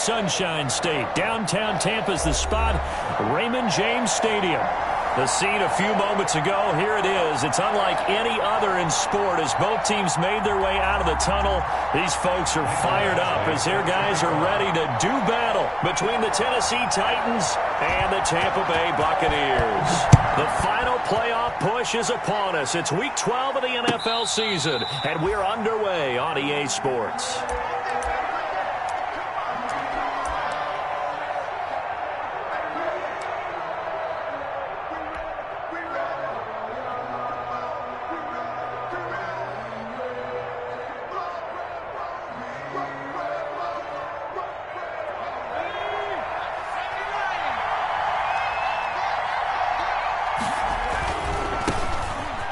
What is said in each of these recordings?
Sunshine State. Downtown Tampa's the spot. Raymond James Stadium. The scene a few moments ago, here it is. It's unlike any other in sport as both teams made their way out of the tunnel. These folks are fired up as their guys are ready to do battle between the Tennessee Titans and the Tampa Bay Buccaneers. The final playoff push is upon us. It's Week 12 of the NFL season, and we're underway on EA Sports.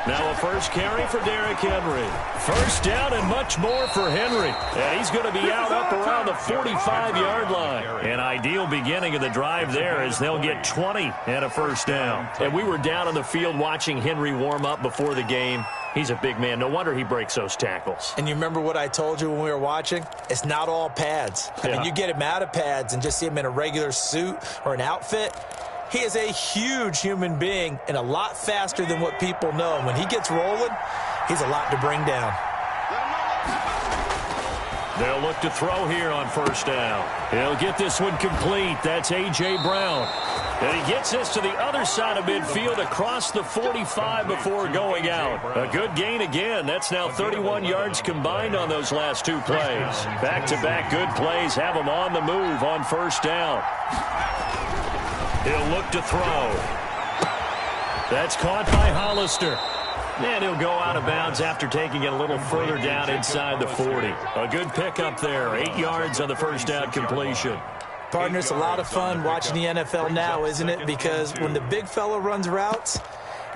Now a first carry for Derrick Henry. First down and much more for Henry. And he's going to be out up around the 45-yard line. An ideal beginning of the drive there as they'll get 20 and a first down. And we were down on the field watching Henry warm up before the game. He's a big man. No wonder he breaks those tackles. And you remember what I told you when we were watching? It's not all pads. I mean, you get him out of pads and just see him in a regular suit or an outfit. He is a huge human being and a lot faster than what people know. And when he gets rolling, he's a lot to bring down. They'll look to throw here on first down. He'll get this one complete. That's A.J. Brown. And he gets this to the other side of midfield across the 45 before going out. A good gain again. That's now 31 yards combined on those last two plays. Back-to-back good plays have him on the move on first down. He'll look to throw. That's caught by Hollister. And he'll go out of bounds after taking it a little further down inside the 40. A good pickup there. 8 yards on the first down completion. Partner, it's a lot of fun watching the NFL now, isn't it? Because when the big fella runs routes,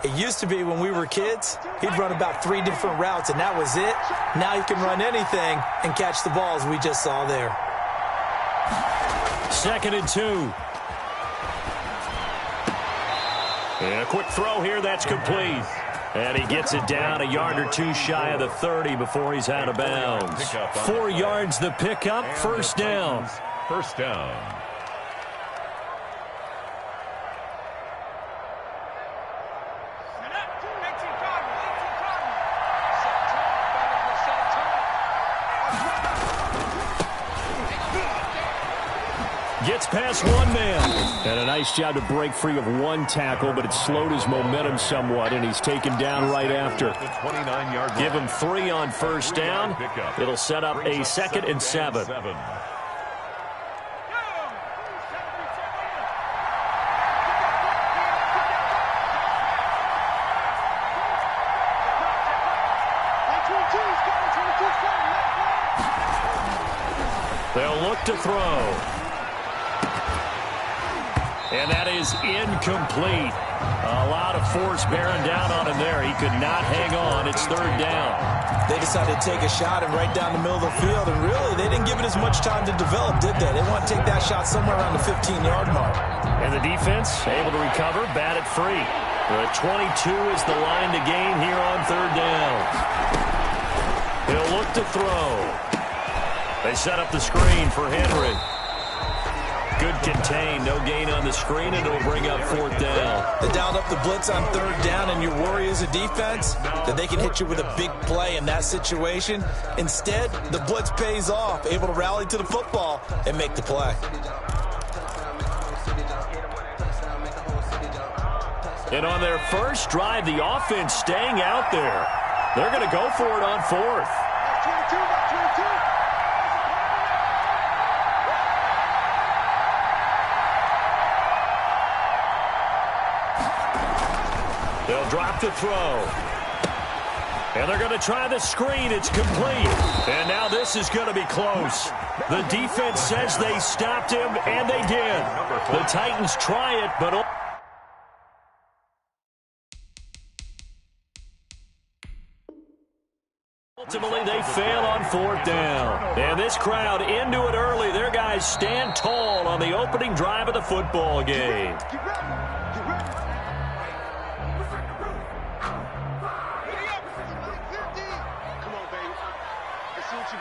it used to be when we were kids, he'd run about 3 different routes, and that was it. Now he can run anything and catch the balls we just saw there. 2nd and 2. And a quick throw here, that's complete. And he gets it down a yard or two shy of the 30 before he's out of bounds. 4 yards the pickup, first down. First down. Gets past one man. And a nice job to break free of one tackle, but it slowed his momentum somewhat, and he's taken down right after. Give him 3 on first down. It'll set up a 2nd and 7. They'll look to throw. And that is incomplete. A lot of force bearing down on him there. He could not hang on. It's 3rd down. They decided to take a shot and right down the middle of the field. And really, they didn't give it as much time to develop, did they? They want to take that shot somewhere around the 15-yard mark. And the defense able to recover, bat it free. The 22 is the line to gain here on 3rd down. He'll look to throw. They set up the screen for Henry. Good contain, no gain on the screen, and it'll bring up 4th down. They dialed up the blitz on 3rd down, and your worry as a defense that they can hit you with a big play in that situation. Instead, the blitz pays off, able to rally to the football and make the play. And on their first drive, the offense staying out there. They're going to go for it on 4th. They'll drop to throw. And they're going to try the screen. It's complete. And now this is going to be close. The defense says they stopped him, and they did. The Titans try it, but ultimately they fail on 4th down. And this crowd into it early. Their guys stand tall on the opening drive of the football game.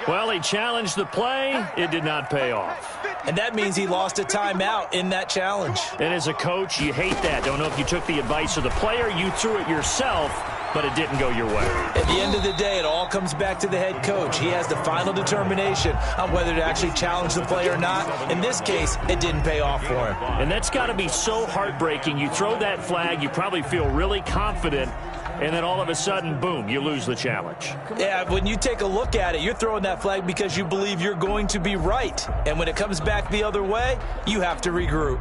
Well, he challenged the play. It did not pay off. and that means he lost a timeout in that challenge. And as a coach, you hate that. Don't know if you took the advice of the player, you threw it yourself, but it didn't go your way. At the end of the day, it all comes back to the head coach. He has the final determination on whether to actually challenge the play or not. In this case, it didn't pay off for him. And that's got to be so heartbreaking. You throw that flag, you probably feel really confident, and then all of a sudden, boom, you lose the challenge. Yeah, when you take a look at it, you're throwing that flag because you believe you're going to be right. And when it comes back the other way, you have to regroup.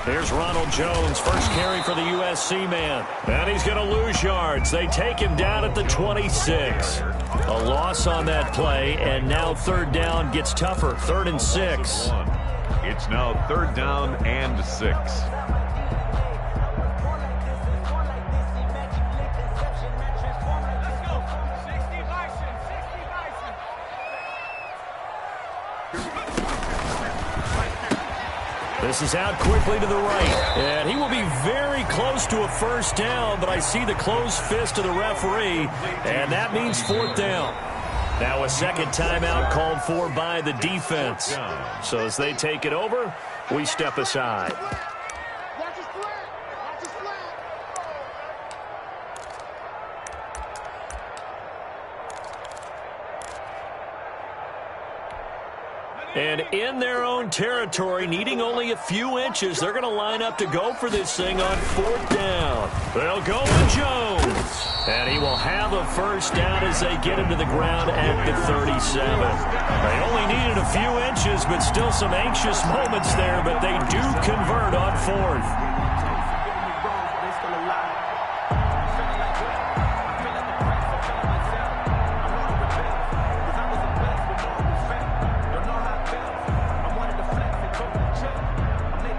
Here's Ronald Jones, first carry for the USC man. And he's going to lose yards. They take him down at the 26. A loss on that play, and now third down gets tougher. 3rd and 6. It's now 3rd down and 6. This is out quickly to the right, and he will be very close to a first down, but I see the closed fist of the referee, and that means 4th down. Now a second timeout called for by the defense. So as they take it over, we step aside. And in their own territory, needing only a few inches, they're going to line up to go for this thing on 4th down. They'll go with Jones. And he will have a first down as they get him to the ground at the 37. They only needed a few inches, but still some anxious moments there, but they do convert on 4th.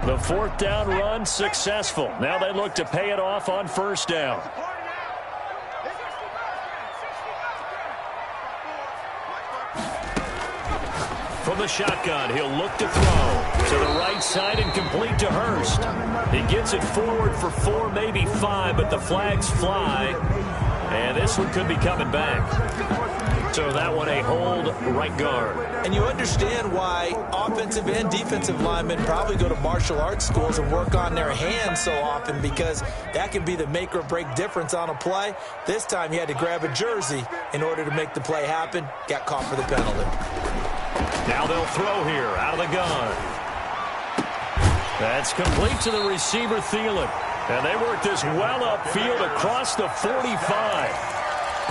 The 4th down run successful. Now they look to pay it off on 1st down. From the shotgun, he'll look to throw to the right side and complete to Hurst. He gets it forward for 4, maybe 5, but the flags fly. And this one could be coming back. So that one a hold right guard. And you understand why offensive and defensive linemen probably go to martial arts schools and work on their hands so often, because that can be the make or break difference on a play. This time he had to grab a jersey in order to make the play happen. Got caught for the penalty. Now they'll throw here out of the gun. That's complete to the receiver, Thielen. And they work this well upfield across the 45.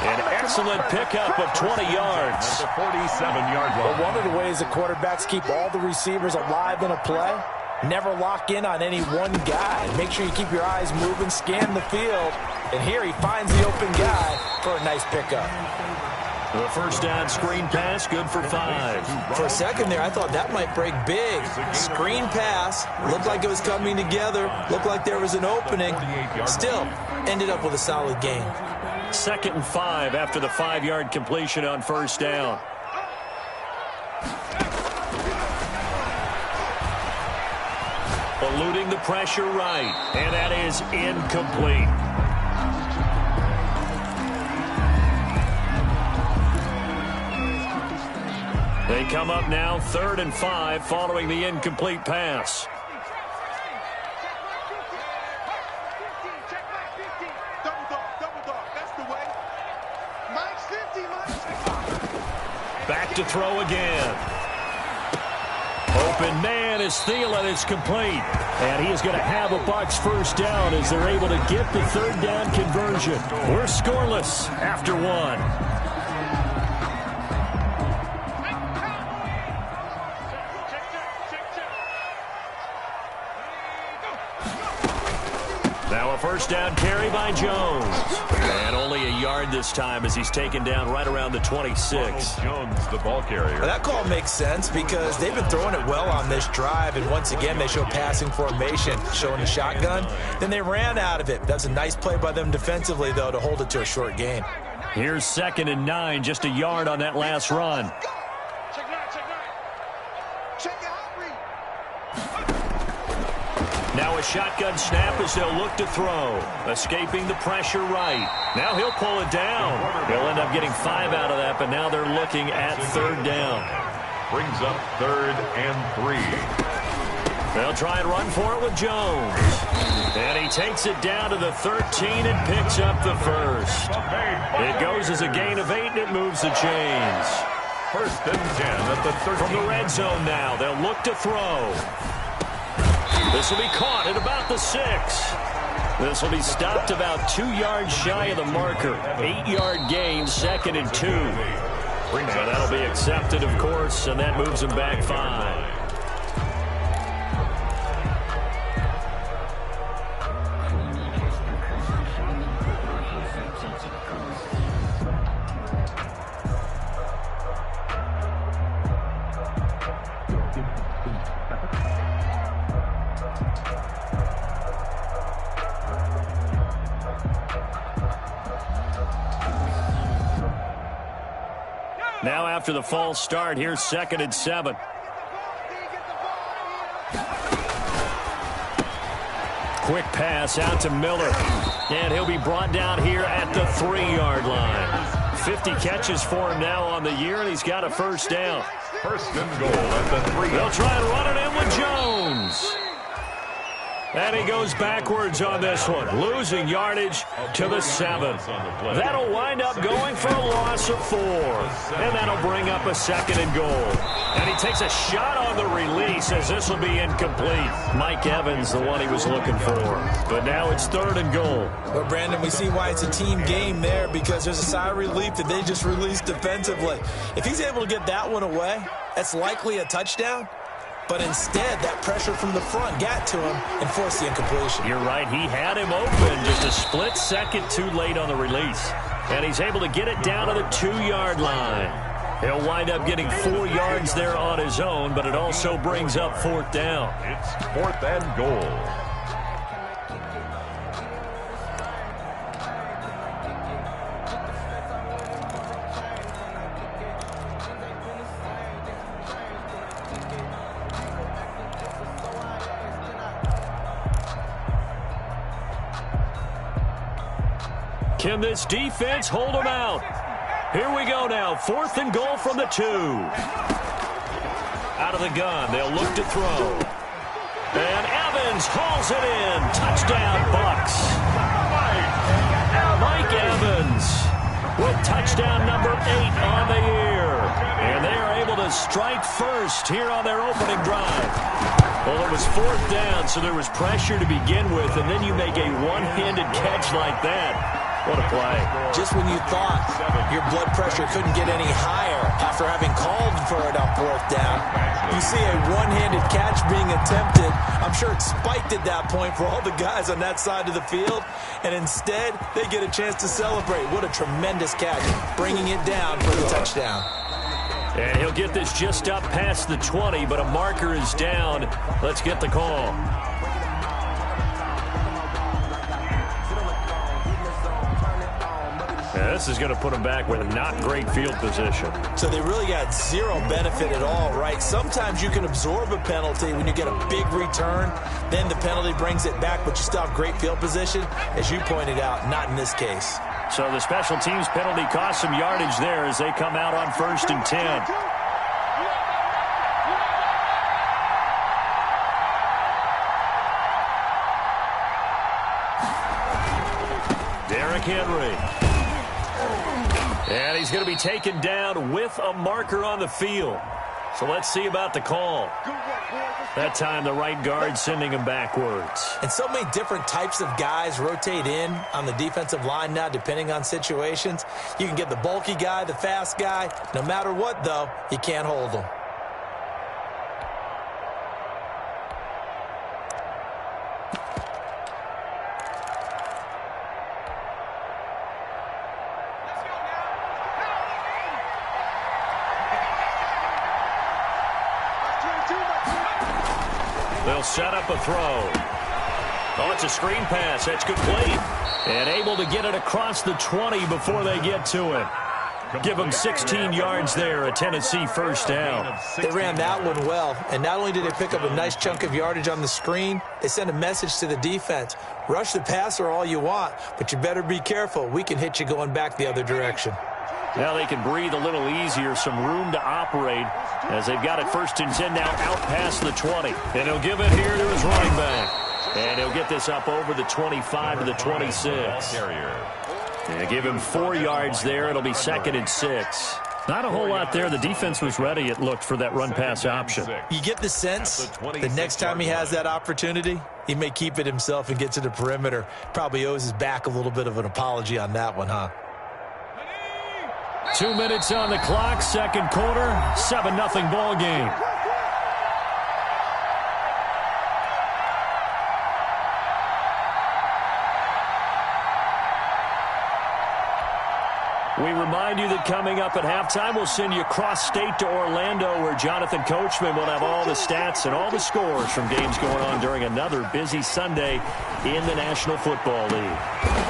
An excellent pickup of 20 yards. The 47-yard line. Well, one of the ways the quarterbacks keep all the receivers alive in a play, never lock in on any one guy. Make sure you keep your eyes moving, scan the field. And here he finds the open guy for a nice pickup. The first down screen pass, good for 5. For a second there, I thought that might break big. Screen pass, looked like it was coming together, looked like there was an opening. Still, ended up with a solid gain. 2nd and 5 after the 5-yard completion on 1st down. Eluding the pressure right, and that is incomplete. They come up now 3rd and 5 following the incomplete pass. Back to throw again. Open man as Thielen is complete. And he is going to have a Bucks first down as they're able to get the 3rd down conversion. We're scoreless after 1. Now a first down carry by Jones. And only a yard this time as he's taken down right around the 26. Jones, the ball carrier. Well, that call makes sense because they've been throwing it well on this drive. And once again, they show passing formation, showing the shotgun. Then they ran out of it. That's a nice play by them defensively, though, to hold it to a short gain. Here's 2nd and 9, just a yard on that last run. Now a shotgun snap as they'll look to throw. Escaping the pressure right. Now he'll pull it down. They'll end up getting 5 out of that, but now they're looking at 3rd down. Brings up 3rd and 3. They'll try and run for it with Jones. And he takes it down to the 13 and picks up the first. It goes as a gain of 8, and it moves the chains. 1st and 10 at the 13. From the red zone now, they'll look to throw. This will be caught at about the 6. This will be stopped about 2 yards shy of the marker. 8-yard gain, 2nd and 2. And that'll be accepted, of course, and that moves him back 5. Now after the false start, here's 2nd and 7. Quick pass out to Miller. And he'll be brought down here at the 3-yard line. 50 catches for him now on the year, and he's got a 1st down. 1st and goal at the 3. They'll try and run it in with Jones. And he goes backwards on this one, losing yardage to the 7. That'll wind up going for a loss of 4. And that'll bring up a 2nd and goal. And he takes a shot on the release as this will be incomplete. Mike Evans, the one he was looking for. But now it's 3rd and goal. But, Brandon, we see why it's a team game there, because there's a sigh of relief that they just released defensively. If he's able to get that one away, that's likely a touchdown. But instead, that pressure from the front got to him and forced the incompletion. You're right. He had him open, just a split second too late on the release. And he's able to get it down to the 2-yard line. He'll wind up getting 4 yards there on his own, but it also brings up 4th down. It's 4th and goal. Can this defense hold them out? Here we go now. 4th and goal from the 2. Out of the gun, they'll look to throw. And Evans hauls it in. Touchdown, Bucks. Mike Evans with touchdown number 8 on the year. And they are able to strike first here on their opening drive. Well, it was 4th down, so there was pressure to begin with, and then you make a one-handed catch like that. What a play. Just when you thought your blood pressure couldn't get any higher after having called for it on 4th down, you see a one-handed catch being attempted. I'm sure it spiked at that point for all the guys on that side of the field, and instead they get a chance to celebrate. What a tremendous catch, bringing it down for the touchdown. And he'll get this just up past the 20, but a marker is down. Let's get the call. Yeah, this is going to put them back with not great field position. So they really got zero benefit at all, right? Sometimes you can absorb a penalty when you get a big return. Then the penalty brings it back, but you still have great field position. As you pointed out, not in this case. So the special teams penalty cost some yardage there as they come out on 1st and 10. Derrick Henry. And he's going to be taken down with a marker on the field. So let's see about the call. That time the right guard sending him backwards. And so many different types of guys rotate in on the defensive line now, depending on situations. You can get the bulky guy, the fast guy. No matter what, though, you can't hold them. They'll set up a throw. Oh, it's a screen pass. That's complete. And able to get it across the 20 before they get to it. Give them 16 yards there, a Tennessee first down. They ran that one well, and not only did they pick up a nice chunk of yardage on the screen, they sent a message to the defense. Rush the passer all you want, but you better be careful. We can hit you going back the other direction. Now they can breathe a little easier, some room to operate as they've got it 1st and 10 now out past the 20. And he'll give it here to his running back. And he'll get this up over the 25 to the 26. And give him 4 yards there. It'll be 2nd and 6. Not a whole lot there. The defense was ready, it looked, for that run-pass option. You get the sense the next time he has that opportunity, he may keep it himself and get to the perimeter. Probably owes his back a little bit of an apology on that one, huh? 2 minutes on the clock, 2nd quarter, 7-0 ball game. We remind you that coming up at halftime, we'll send you cross-state to Orlando, where Jonathan Coachman will have all the stats and all the scores from games going on during another busy Sunday in the National Football League.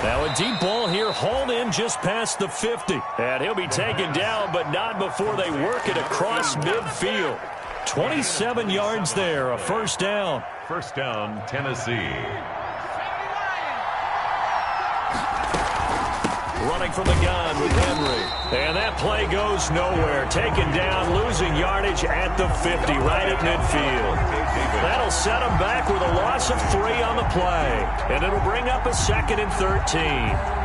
Now a deep ball here, hauled in just past the 50. And he'll be taken down, but not before they work it across midfield. 27 yards there, a first down. First down, Tennessee. Running from the gun with Henry. And that play goes nowhere. Taken down, losing yardage at the 50, right at midfield. That'll set him back with a loss of 3 on the play. And it'll bring up a 2nd and 13.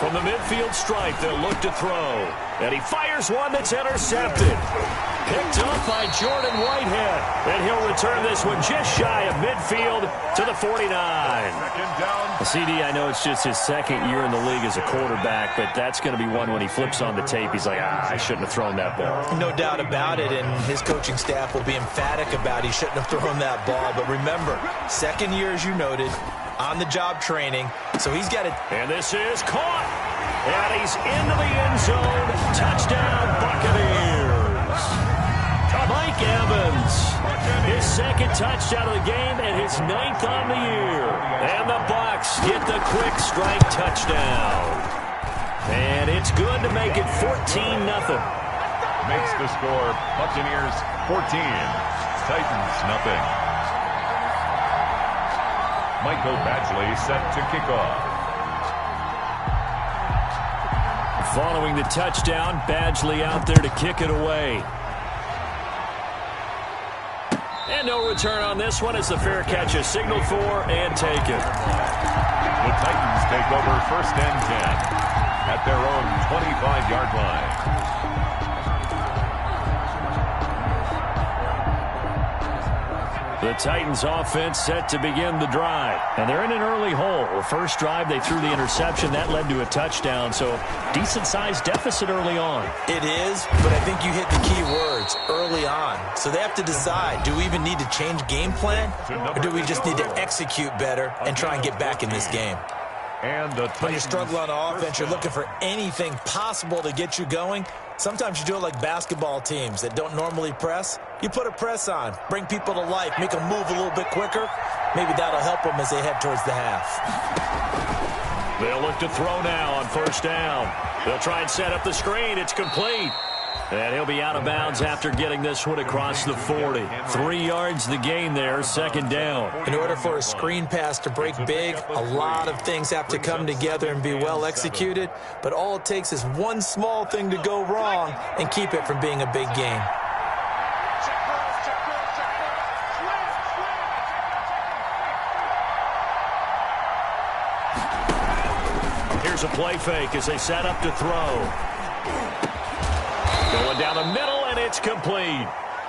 From the midfield stripe, they'll look to throw. And he fires one that's intercepted. Picked up by Jordan Whitehead. And he'll return this one just shy of midfield to the 49. CD, I know it's just his 2nd year in the league as a quarterback, but that's going to be one when he flips on the tape. He's like, I shouldn't have thrown that ball. No doubt about it, and his coaching staff will be emphatic about he shouldn't have thrown that ball. But remember, 2nd year, as you noted, on-the-job training, so he's got it. And this is caught. And he's into the end zone. Touchdown, Buccaneers. Mike Evans, his 2nd touchdown of the game and his 9th on the year. And the Bucs get the quick strike touchdown. And it's good to make it 14-0. Makes the score Buccaneers 14, Titans nothing. Michael Badgley set to kick off. Following the touchdown, Badgley out there to kick it away. And no return on this one as the fair catch is signaled for and taken. The Titans take over 1st and 10 at their own 25-yard line. The Titans offense set to begin the drive. And they're in an early hole. The first drive, they threw the interception. That led to a touchdown. So decent-sized deficit early on. It is, but I think you hit the key words, early on. So they have to decide, do we even need to change game plan? Or do we just need to execute better and try and get back in this game? And the when you struggle on offense, you're looking for anything possible to get you going. Sometimes you do it like basketball teams that don't normally press. You put a press on, bring people to life, make them move a little bit quicker. Maybe that'll help them as they head towards the half. They'll look to throw now on 1st down. They'll try and set up the screen. It's complete. And he'll be out of bounds after getting this one across the 40. 3 yards the gain there, 2nd down. In order for a screen pass to break big, a lot of things have to come together and be well executed. But all it takes is one small thing to go wrong and keep it from being a big gain. Here's a play fake as they set up to throw. Going down the middle, and it's complete.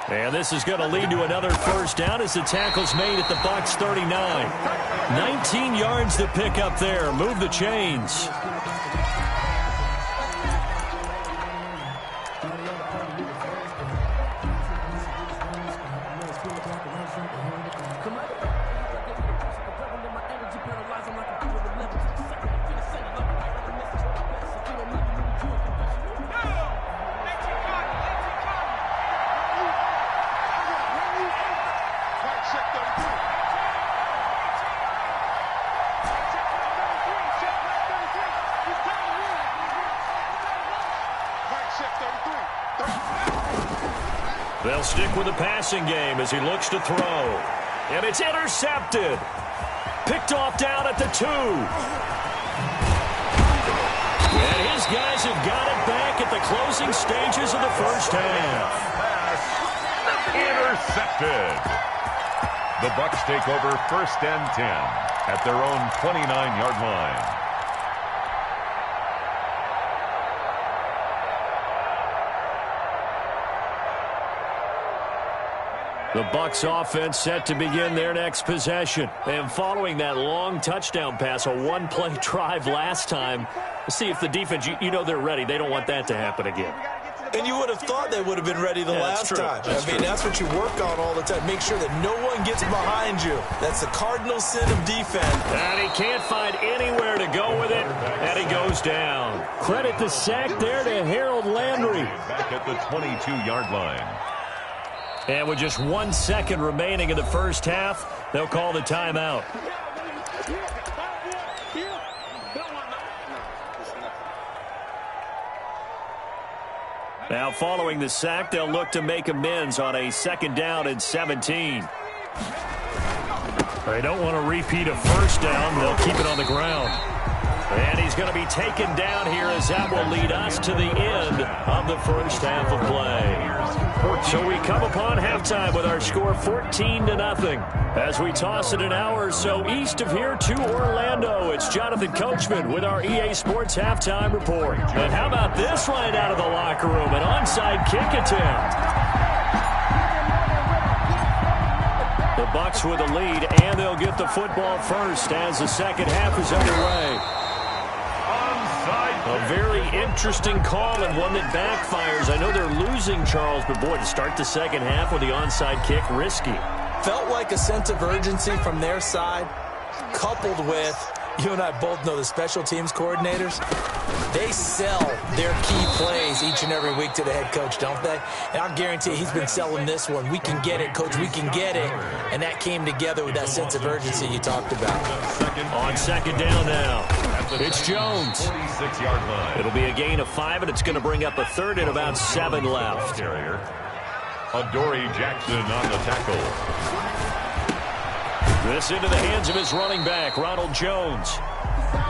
And this is going to lead to another 1st down as the tackle's made at the Bucs 39. 19 yards to pick up there. Move the chains. They'll stick with the passing game as he looks to throw. And it's intercepted. Picked off down at the 2. And his guys have got it back at the closing stages of the first half. Intercepted. The Bucs take over 1st and 10 at their own 29-yard line. The Bucs offense set to begin their next possession. And following that long touchdown pass, a one-play drive last time, see if the defense, you know they're ready. They don't want that to happen again. And you would have thought they would have been ready the last time. That's what you work on all the time. Make sure that no one gets behind you. That's the cardinal sin of defense. And he can't find anywhere to go with it. And he goes down. Credit the sack there to Harold Landry. Back at the 22-yard line. And with just 1 second remaining in the first half, they'll call the timeout. Now, following the sack, they'll look to make amends on a 2nd down and 17. They don't want to repeat a 1st down. They'll keep it on the ground. And he's going to be taken down here as that will lead us to the end of the first half of play. So we come upon halftime with our score 14-0. As we toss it an hour or so east of here to Orlando, it's Jonathan Coachman with our EA Sports Halftime Report. And how about this right out of the locker room? An onside kick attempt. The Bucs with a lead, and they'll get the football first as the second half is underway. A very interesting call and one that backfires. I know they're losing, Charles, but boy, to start the second half with the onside kick, risky. Felt like a sense of urgency from their side, coupled with, you and I both know the special teams coordinators, they sell their key plays each and every week to the head coach, don't they? And I guarantee you he's been selling this one. We can get it, coach, we can get it. And that came together with that sense of urgency you talked about. On 2nd down now, it's Jones. 46-yard line. It'll be a gain of 5, and it's going to bring up a 3rd and about 7 left. Adoree Jackson on the tackle. This into the hands of his running back, Ronald Jones.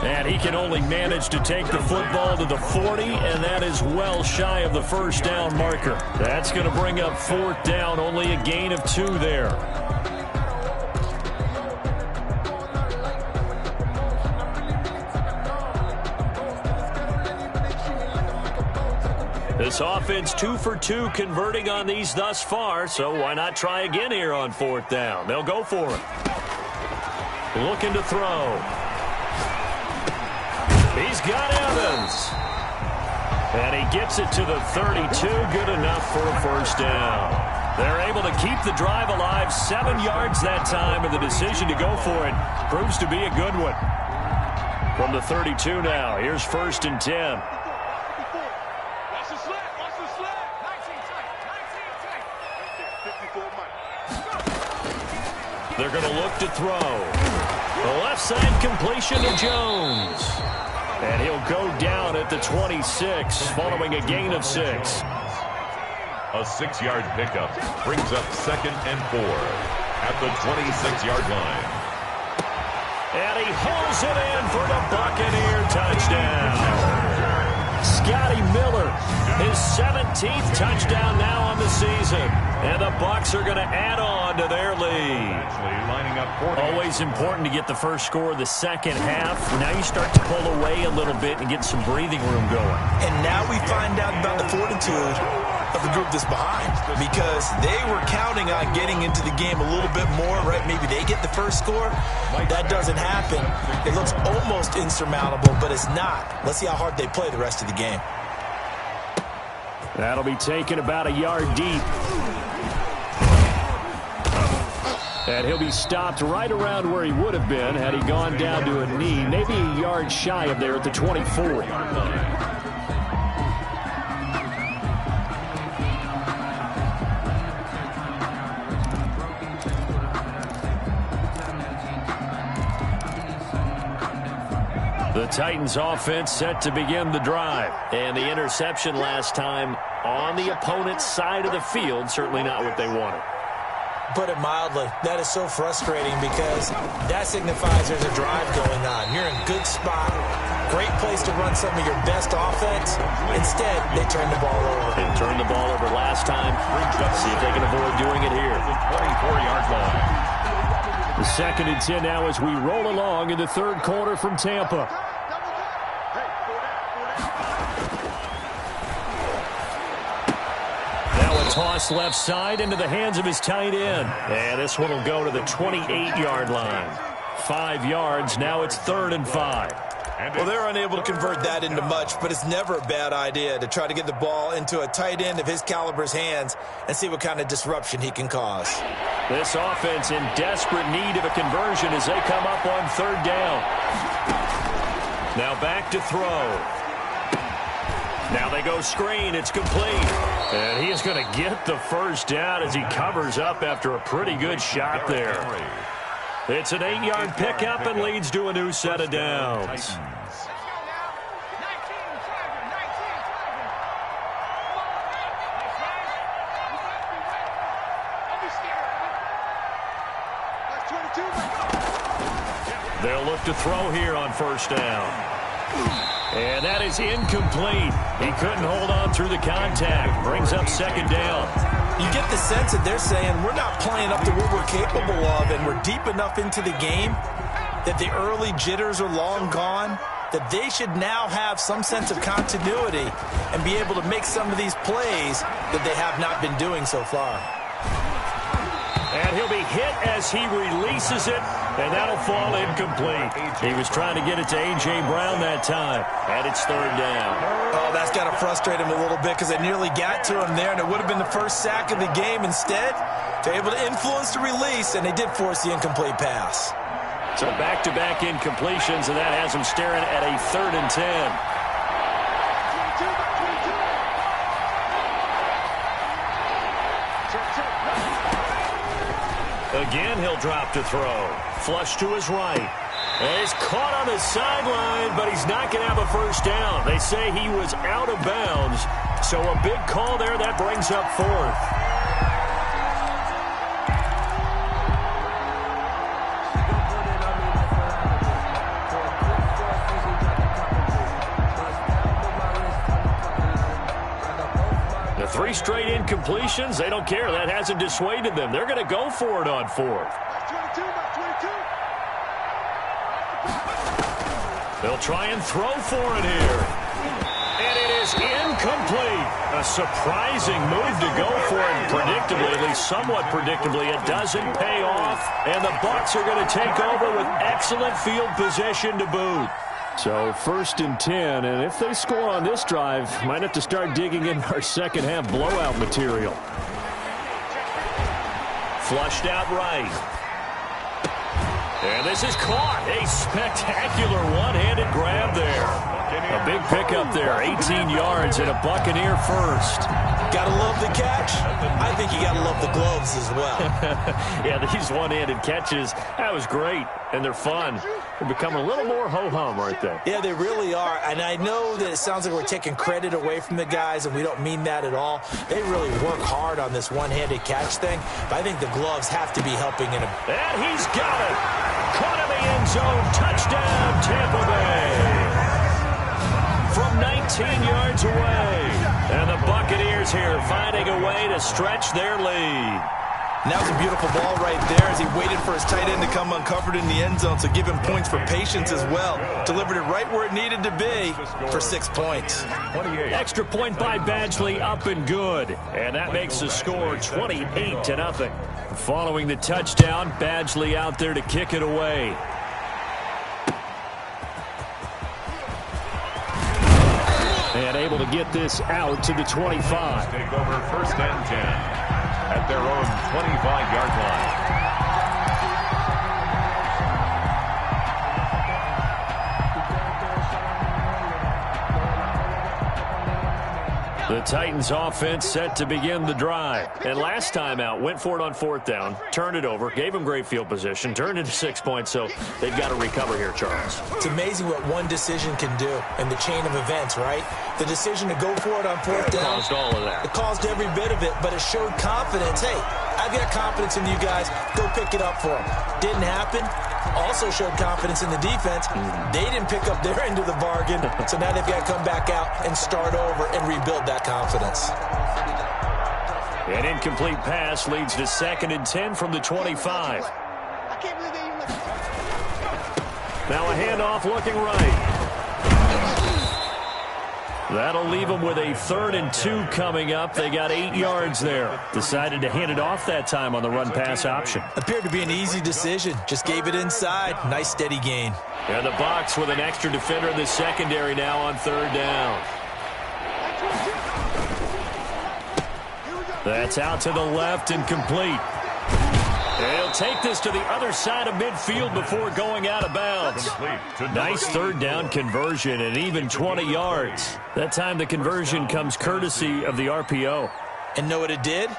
And he can only manage to take the football to the 40, and that is well shy of the 1st down marker. That's going to bring up 4th down, only a gain of 2 there. This offense 2 for 2 converting on these thus far, so why not try again here on 4th down? They'll go for it. Looking to throw. He's got Evans. And he gets it to the 32. Good enough for a 1st down. They're able to keep the drive alive. 7 yards that time, and the decision to go for it proves to be a good one. From the 32 now, here's 1st and 10. They're going to look to throw. The left side completion to Jones. And he'll go down at the 26, following a gain of 6. A 6-yard pickup brings up 2nd and 4 at the 26-yard line. And he holds it in for the Buccaneer touchdown. Scotty Miller, his 17th touchdown now on the season. And the Bucs are going to add on to their lead. Always important to get the first score of the second half. Now you start to pull away a little bit and get some breathing room going. And now we find out about the fortitude of the group that's behind, because they were counting on getting into the game a little bit more, right? Maybe they get the first score. That doesn't happen. It looks almost insurmountable, but it's not. Let's see how hard they play the rest of the game. That'll be taken about a yard deep. And he'll be stopped right around where he would have been had he gone down to a knee, maybe a yard shy of there at the 24. The Titans offense set to begin the drive. And the interception last time on the opponent's side of the field. Certainly not what they wanted. Put it mildly, that is so frustrating because that signifies there's a drive going on. You're in a good spot, great place to run some of your best offense. Instead, they turn the ball over. They turned the ball over last time. See if they can avoid doing it here. 24-yard line. The 2nd and 10 now as we roll along in the third quarter from Tampa. Toss left side into the hands of his tight end. And this one will go to the 28-yard line. 5 yards. Now it's 3rd and 5. Well, they're unable to convert that into much, but it's never a bad idea to try to get the ball into a tight end of his caliber's hands and see what kind of disruption he can cause. This offense in desperate need of a conversion as they come up on 3rd down. Now back to throw. Now they go screen. It's complete. And he is going to get the first down as he covers up after a pretty good shot there. It's an 8-yard pickup and leads to a new set of downs. They'll look to throw here on 1st down. And that is incomplete. He couldn't hold on through the contact. Brings up 2nd down. You get the sense that they're saying we're not playing up to what we're capable of, and we're deep enough into the game that the early jitters are long gone, that they should now have some sense of continuity and be able to make some of these plays that they have not been doing so far. And he'll be hit as he releases it, and that'll fall incomplete. He was trying to get it to A.J. Brown that time, and it's 3rd down. Oh, that's got to frustrate him a little bit because they nearly got to him there, and it would have been the first sack of the game. Instead, they're able to influence the release, and they did force the incomplete pass. So back-to-back incompletions, and that has him staring at a 3rd and 10. Again, he'll drop to throw. Flush to his right. And he's caught on the sideline, but he's not going to have a first down. They say he was out of bounds. So a big call there. That brings up 4th. The 3 straight incompletions, they don't care. That hasn't dissuaded them. They're going to go for it on 4th. They'll try and throw for it here. And it is incomplete. A surprising move to go for it. Predictably, at least somewhat predictably, it doesn't pay off. And the Bucs are going to take over with excellent field position to boot. So 1st and 10, and if they score on this drive, might have to start digging in our second half blowout material. Flushed out right. And this is caught. A spectacular one-handed grab there. A big pickup there, 18 yards and a Buccaneer first. Gotta love the catch. I think you gotta love the gloves as well. Yeah, these one-handed catches, that was great, and they're fun. They're becoming a little more ho-hum, aren't they? Yeah, they really are. And I know that it sounds like we're taking credit away from the guys, and we don't mean that at all. They really work hard on this one-handed catch thing, but I think the gloves have to be helping in a... And he's got it. Caught in the end zone. Touchdown, Tampa Bay. From 19 yards away. And the Buccaneers here finding a way to stretch their lead. And that was a beautiful ball right there as he waited for his tight end to come uncovered in the end zone, so give him points for patience as well. Delivered it right where it needed to be for 6 points. Extra point by Badgley, up and good. And that makes the score 28-0. Following the touchdown, Badgley out there to kick it away. And able to get this out to the 25. Take over 1st and 10 at their own 25-yard line. The Titans offense set to begin the drive. And last time out, went for it on 4th down, turned it over, gave them great field position, turned into 6 points, so they've got to recover here, Charles. It's amazing what one decision can do in the chain of events, right? The decision to go for it on 4th down. Caused all of that. It caused every bit of it, but it showed confidence. Hey, I've got confidence in you guys. Go pick it up for them. Didn't happen. Also showed confidence in the defense. They didn't pick up their end of the bargain, so now they've got to come back out and start over and rebuild that confidence. An incomplete pass leads to 2nd and 10 from the 25. Now a handoff looking right. That'll leave them with a 3rd and 2 coming up. They got 8 yards there. Decided to hand it off that time on the run-pass option. Appeared to be an easy decision. Just gave it inside. Nice steady gain. And the Bucs with an extra defender in the secondary now on 3rd down. That's out to the left and complete. And he'll take this to the other side of midfield before going out of bounds. Nice 3rd down conversion and even 20 yards. That time the conversion comes courtesy of the RPO. And know what it did?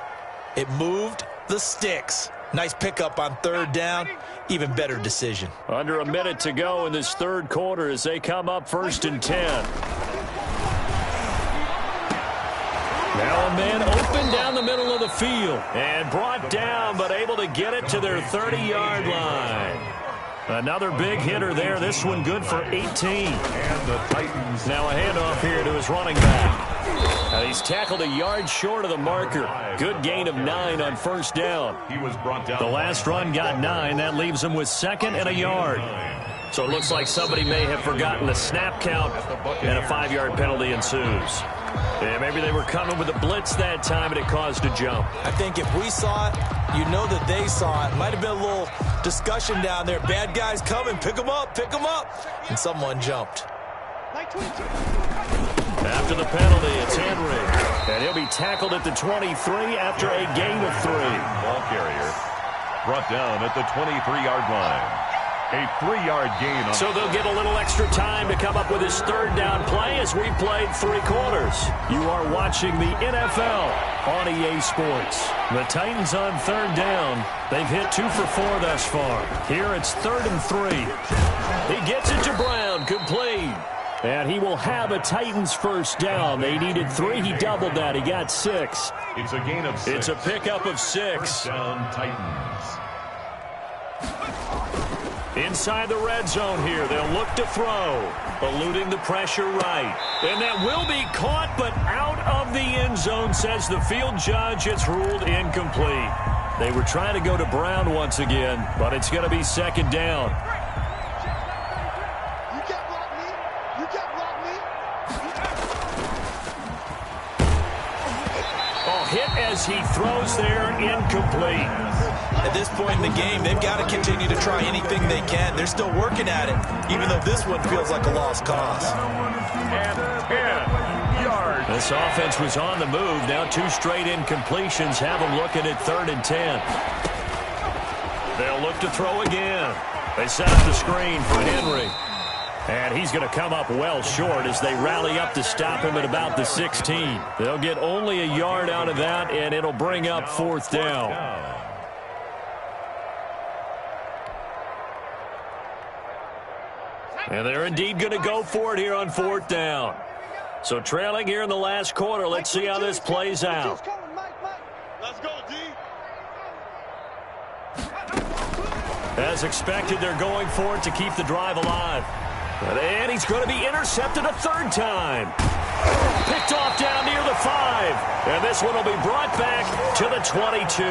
It moved the sticks. Nice pickup on 3rd down. Even better decision. Under a minute to go in this 3rd quarter as they come up 1st and 10. Now a man open down the middle of the field and brought down, but able to get it to their 30-yard line. Another big hitter there. This one good for 18. And the Titans. Now a handoff here to his running back. He's tackled a yard short of the marker. Good gain of 9 on 1st down. He was brought down. The last run got 9. That leaves him with 2nd and a yard. So it looks like somebody may have forgotten the snap count, and a 5-yard penalty ensues. Yeah, maybe they were coming with a blitz that time, and it caused a jump. I think if we saw it, you know that they saw it. Might have been a little discussion down there. Bad guys coming. Pick them up. Pick them up. And someone jumped. After the penalty, it's Henry. And he'll be tackled at the 23 after a gain of 3. Ball carrier brought down at the 23-yard line. A 3-yard gain. So they'll get a little extra time to come up with his 3rd down play as we played 3 quarters. You are watching the NFL on EA Sports. The Titans on 3rd down. They've hit 2 for 4 thus far. Here it's 3rd and 3. He gets it to Brown, complete. And he will have a Titans 1st down. They needed 3. He doubled that. He got 6. It's a gain of 6. It's a pickup of 6. 1st down Titans. Inside the red zone here. They'll look to throw. Eluding the pressure right. And that will be caught, but out of the end zone, says the field judge. It's ruled incomplete. They were trying to go to Brown once again, but it's going to be 2nd down. Hit as he throws there, incomplete. At this point in the game, they've got to continue to try anything they can. They're still working at it, even though this one feels like a lost cause. And 10 yards. This offense was on the move. Now 2 straight incompletions have them looking at 3rd and 10. They'll look to throw again. They set up the screen for Henry. And he's going to come up well short as they rally up to stop him at about the 16. They'll get only a yard out of that, and it'll bring up 4th down. And they're indeed going to go for it here on 4th down. So trailing here in the last quarter. Let's see how this plays out. Let's go, D. As expected, they're going for it to keep the drive alive. And he's going to be intercepted a 3rd time. Picked off down near the 5. And this one will be brought back to the 22.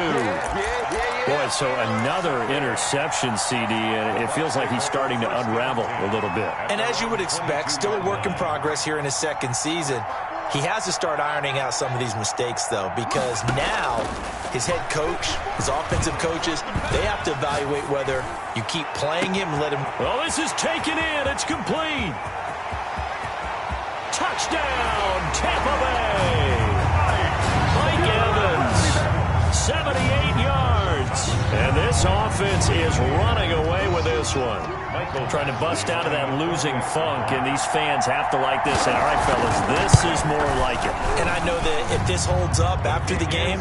Boy, so another interception, CD, and it feels like he's starting to unravel a little bit. And as you would expect, still a work in progress here in his 2nd season. He has to start ironing out some of these mistakes, though, because now his head coach, his offensive coaches, they have to evaluate whether you keep playing him and let him. Well, this is taken in. It's complete. Touchdown, Tampa Bay. Mike Evans, 78 yards. And this Titans offense is running away with this one. Trying to bust out of that losing funk, and these fans have to like this. And all right, fellas, this is more like it. And I know that if this holds up after the game,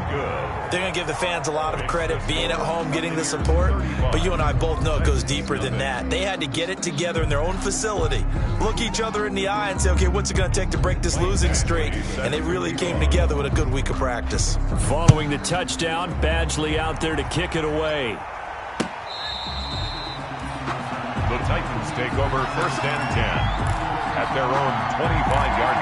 they're going to give the fans a lot of credit being at home, getting the support. But you and I both know it goes deeper than that. They had to get it together in their own facility, look each other in the eye and say, okay, what's it going to take to break this losing streak? And they really came together with a good week of practice. Following the touchdown, Badgley out there to kick it away. The Titans take over 1st and 10 at their own 25-yard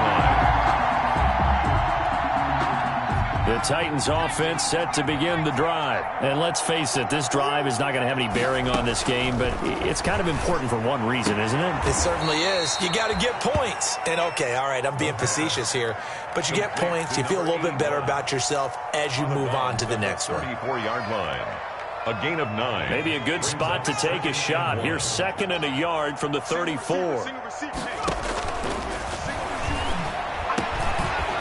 line. The Titans offense set to begin the drive. And let's face it, this drive is not going to have any bearing on this game, but it's kind of important for one reason, isn't it? It certainly is. You got to get points. And okay, all right, I'm being facetious here, but you get points, you feel a little bit better about yourself as you move on to the next one. 34-yard line. A gain of 9. Maybe a good spot to take a shot. Here's 2nd and a yard from the 34.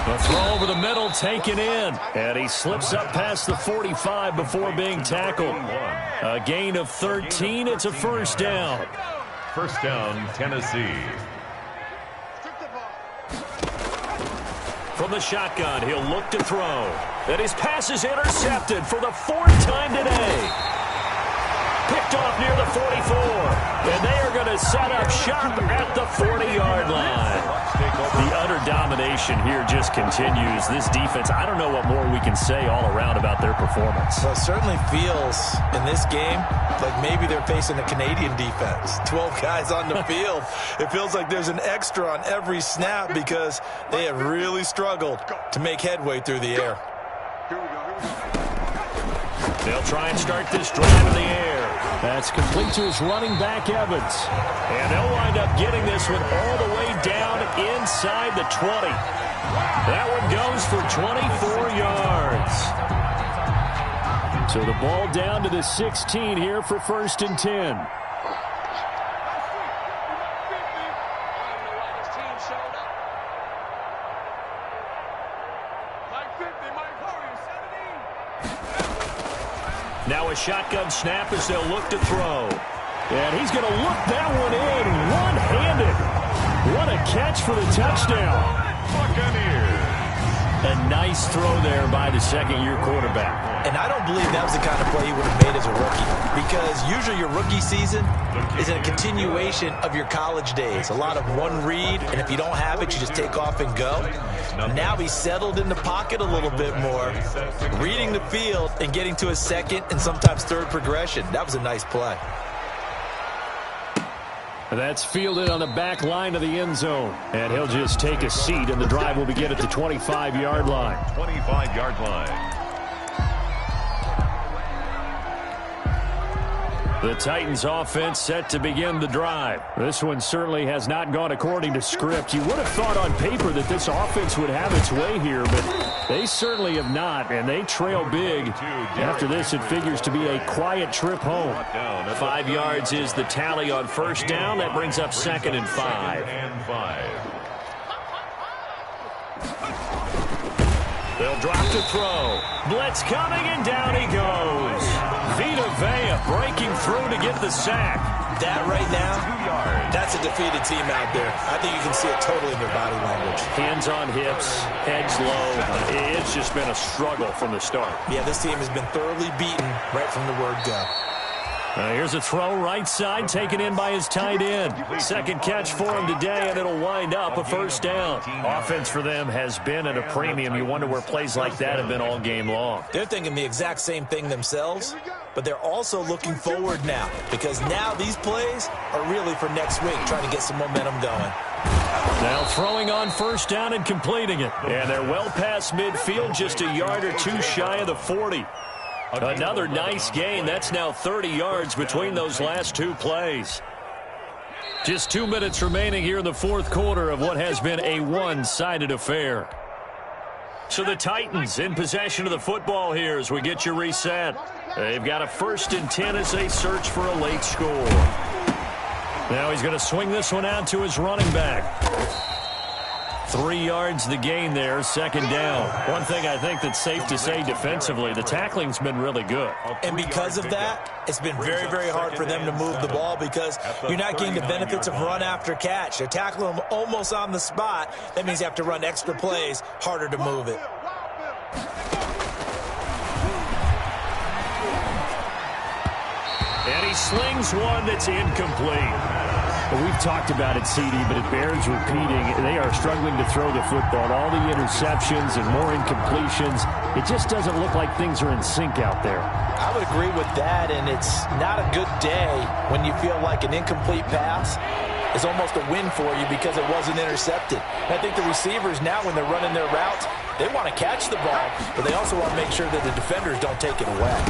The throw over the middle taken in. And he slips up past the 45 before being tackled. A gain of 13. It's a 1st down. 1st down, Tennessee. From the shotgun, he'll look to throw. And his pass is intercepted for the 4th time today. Picked off near the 44. And they are going to set up shop at the 40-yard line. The utter domination here just continues. This defense, I don't know what more we can say all around about their performance. Well, it certainly feels in this game like maybe they're facing a Canadian defense. 12 guys on the field. It feels like there's an extra on every snap because they have really struggled to make headway through the air. They'll try and start this drive in the air. That's complete to his running back, Evans. And they'll wind up getting this one all the way down inside the 20. That one goes for 24 yards. So the ball down to the 16 here for 1st and 10. Now a shotgun snap as they'll look to throw. And he's going to look that one in one-handed. What a catch for the touchdown. Buccaneers. A nice throw there by the 2nd-year quarterback. And I don't believe that was the kind of play he would have made as a rookie. Because usually your rookie season is a continuation of your college days. A lot of one read, and if you don't have it, you just take off and go. Now he's settled in the pocket a little bit more, reading the field and getting to his 2nd and sometimes 3rd progression. That was a nice play. That's fielded on the back line of the end zone. And he'll just take a seat, and the drive will begin at the 25-yard line. 25-yard line. The Titans offense set to begin the drive. This one certainly has not gone according to script. You would have thought on paper that this offense would have its way here, but they certainly have not, and they trail big. After this, it figures to be a quiet trip home. 5 yards is the tally on 1st down. That brings up 2nd and 5. They'll drop to throw. Blitz coming, and down he goes. Vita Vea breaking through to get the sack. That right now, that's a defeated team out there. I think you can see it totally in their body language. Hands on hips, heads low. It's just been a struggle from the start. Yeah, this team has been thoroughly beaten right from the word go. Here's a throw right side taken in by his tight end. 2nd catch for him today, and it'll wind up a 1st down. Offense for them has been at a premium. You wonder where plays like that have been all game long. They're thinking the exact same thing themselves, but they're also looking forward now because now these plays are really for next week, trying to get some momentum going. Now throwing on 1st down and completing it. And they're well past midfield, just a yard or two shy of the 40. Another nice gain. That's now 30 yards between those last 2 plays. Just 2 minutes remaining here in the 4th quarter of what has been a one-sided affair. So the Titans in possession of the football here as we get you reset. They've got a 1st and 10 as they search for a late score. Now he's going to swing this one out to his running back. 3 yards the gain there, second down. One thing I think that's safe to say defensively, the tackling's been really good. And because of that, it's been very, very hard for them to move the ball because you're not getting the benefits of run after catch. They're tackling them almost on the spot. That means you have to run extra plays, harder to move it. And he slings one that's incomplete. Well, we've talked about it, CD, but it bears repeating. They are struggling to throw the football. All the interceptions and more incompletions. It just doesn't look like things are in sync out there. I would agree with that, and it's not a good day when you feel like an incomplete pass is almost a win for you because it wasn't intercepted. And I think the receivers now, when they're running their routes, they want to catch the ball, but they also want to make sure that the defenders don't take it away.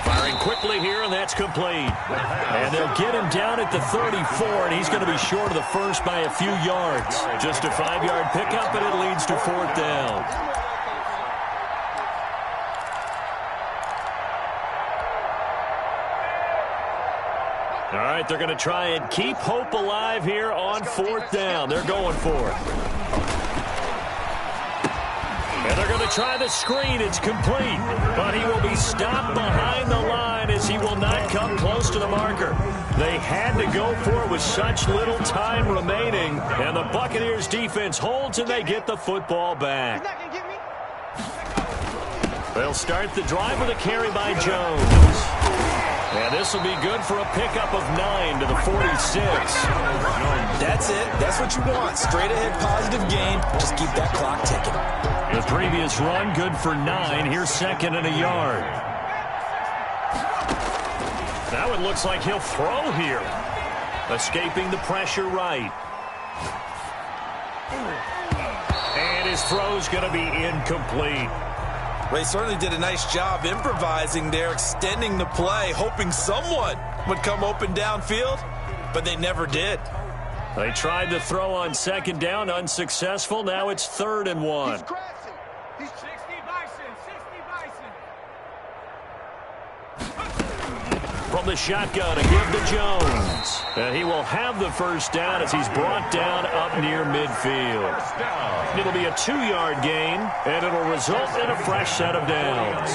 Firing quickly here, and that's complete. And they'll get him down at the 34, and he's going to be short of the first by a few yards. Just a 5-yard pickup, and it leads to fourth down. All right, they're going to try and keep hope alive here on fourth down. They're going for it. And they're going to try the screen. It's complete. But he will be stopped behind the line as he will not come close to the marker. They had to go for it with such little time remaining. And the Buccaneers defense holds and they get the football back. They'll start the drive with a carry by Jones. And this will be good for a pickup of 9 to the 46. That's it. That's what you want. Straight ahead positive gain. Just keep that clock ticking. The previous run good for 9. Here's second and a yard. Now it looks like he'll throw here. Escaping the pressure right. And his throw's going to be incomplete. Well, he certainly did a nice job improvising there, extending the play, hoping someone would come open downfield, but they never did. They tried to throw on second down, unsuccessful. Now it's 3rd and 1. He's crashing. He's 60 Bison. From the shotgun, a give to Jones. And he will have the first down as he's brought down up near midfield. It'll be a 2-yard gain, and it'll result in a fresh set of downs.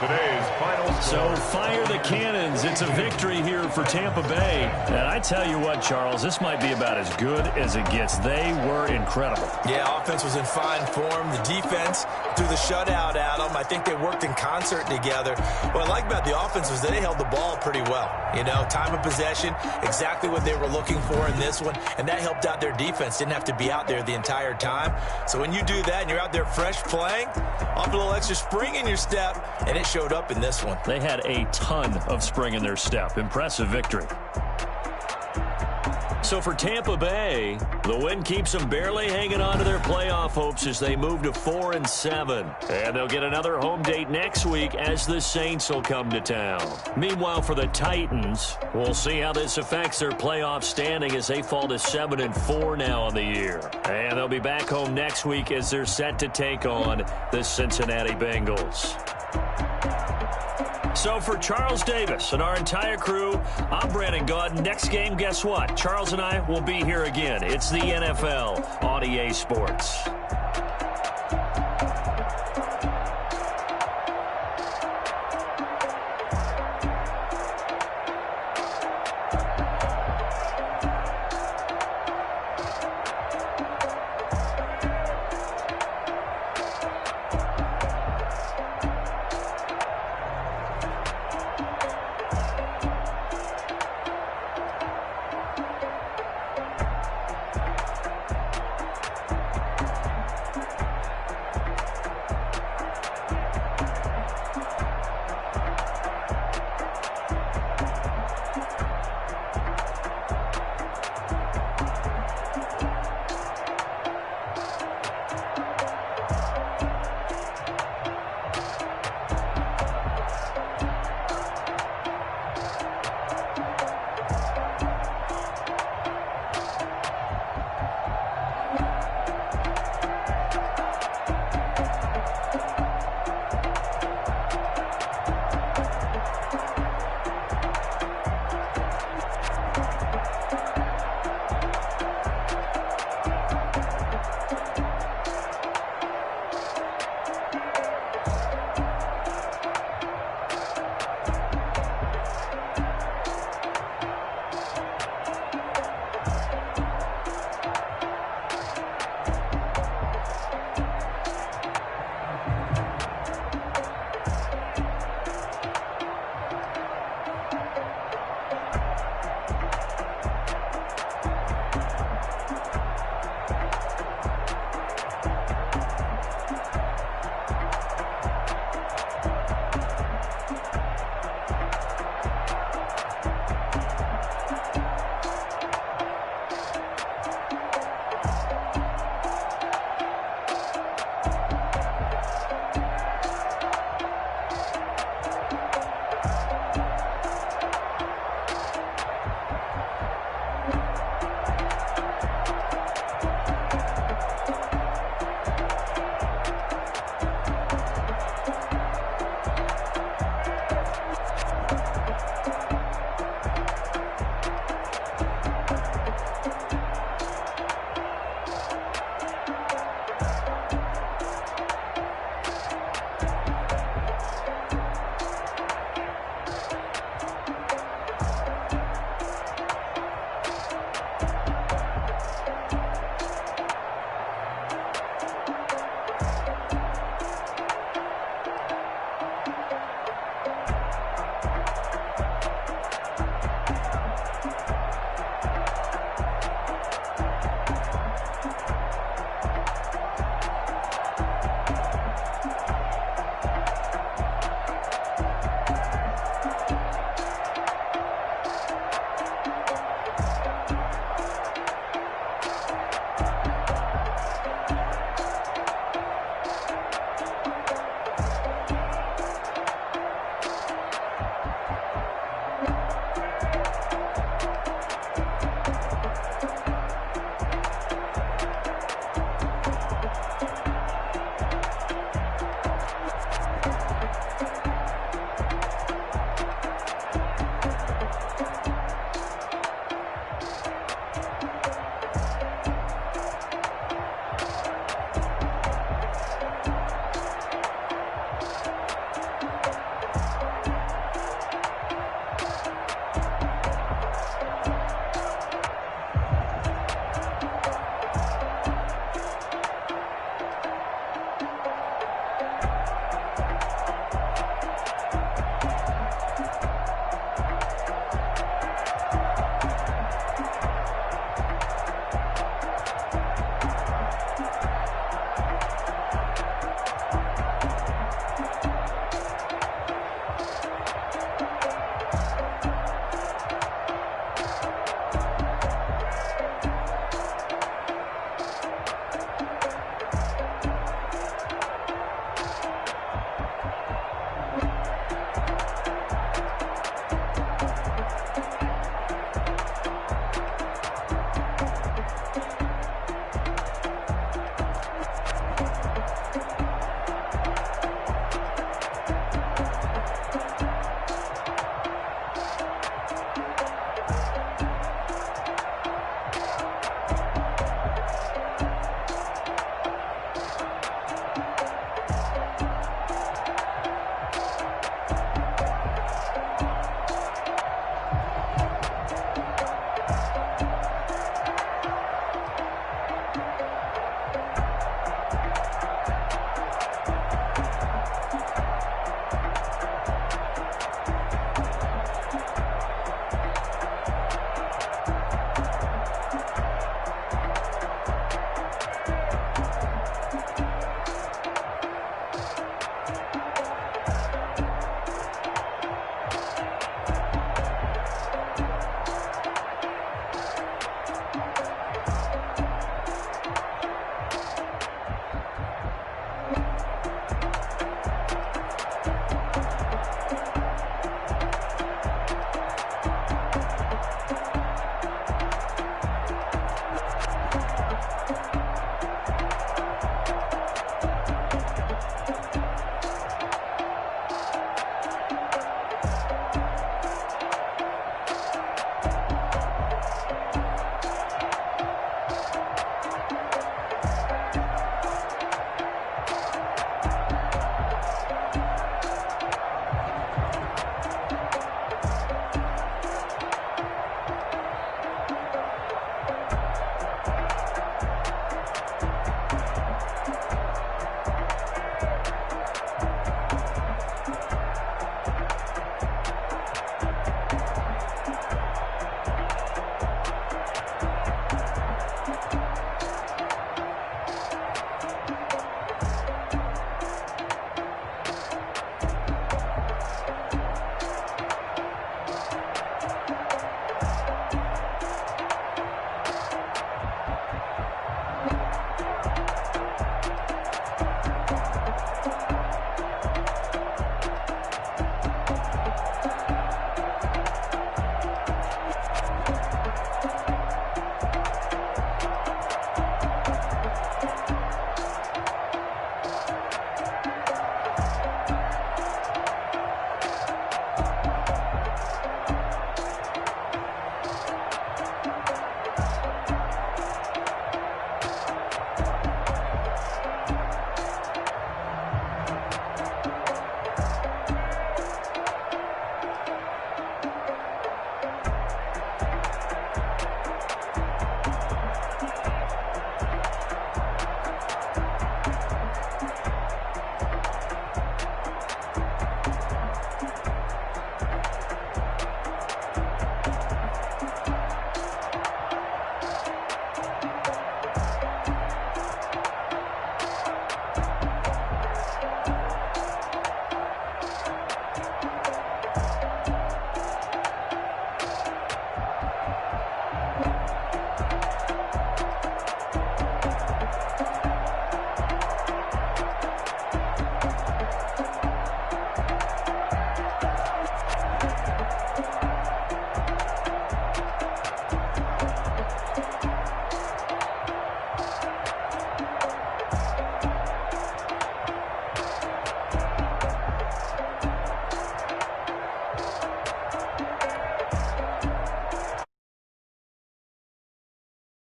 Today's final score. So fire the cannons. It's a victory here for Tampa Bay. And I tell you what, Charles, this might be about as good as it gets. They were incredible. Yeah, offense was in fine form. The defense threw the shutout at them. I think they worked in concert together. What I like about the offense was they held the ball pretty well. You know, time of possession, exactly what they were looking for in this one. And that helped out their defense. Didn't have to be out there the entire time. So when you do that and you're out there fresh playing, off a little extra spring in your step, and it showed up in this one. They had a ton of spring in their step. Impressive victory. So for Tampa Bay, the win keeps them barely hanging on to their playoff hopes as they move to 4-7. And they'll get another home date next week as the Saints will come to town. Meanwhile, for the Titans, we'll see how this affects their playoff standing as they fall to 7-4 now on the year. And they'll be back home next week as they're set to take on the Cincinnati Bengals. So for Charles Davis and our entire crew, I'm Brandon Gaudin. Next game, guess what? Charles and I will be here again. It's the NFL on EA Sports.